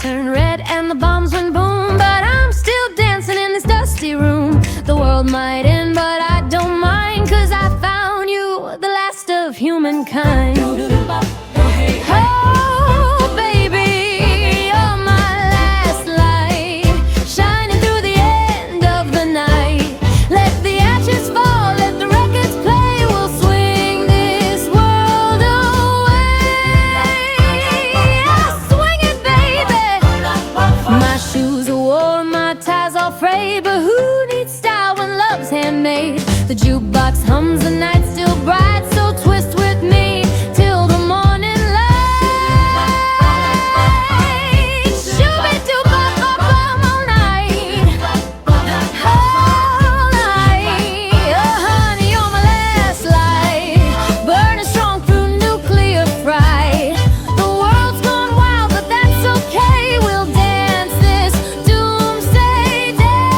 turned red and the bombs went boom, but I'm still dancing in this dusty room. The world might end, but I don't mind, 'cause I found you, the last of humankind. Oh, baby, you're my last light, shining through the end of the night. Let the ashes fall, let the records play, we'll swing this world away. Swing it, baby. My shoes are worn, my ties all frayed, but who needs style when love's handmade? The jukebox hums, the night's still bright, so twist with me till the morning light. Shoo-be-doo-bop-bop-bum all night, all night. Oh, honey, you're my last light, burning strong through nuclear fright. The world's gone wild, but that's okay. We'll dance this doomsday day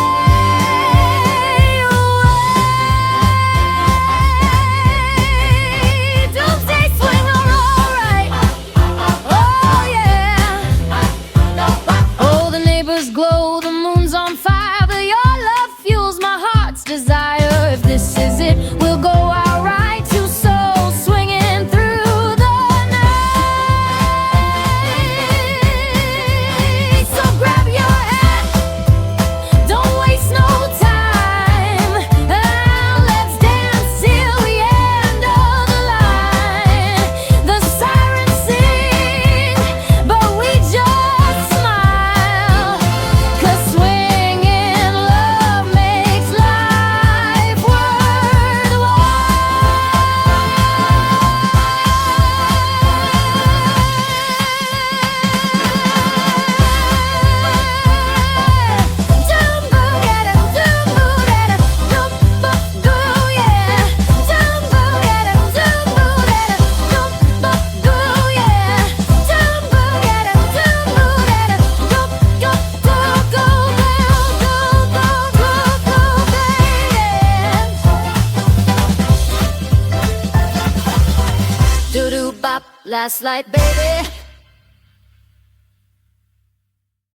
away. Doomsday swing, alright. Oh yeah. Oh, the neighbors glow, the moon's on fire, but your love fuels my heart's desire. If this is it, we'll go out right, two souls swinging through the night. So grab your hat, don't waste no time, let's dance till the end of the line. The sirens sing, but we just smile, 'cause swinging love makes life last light, baby.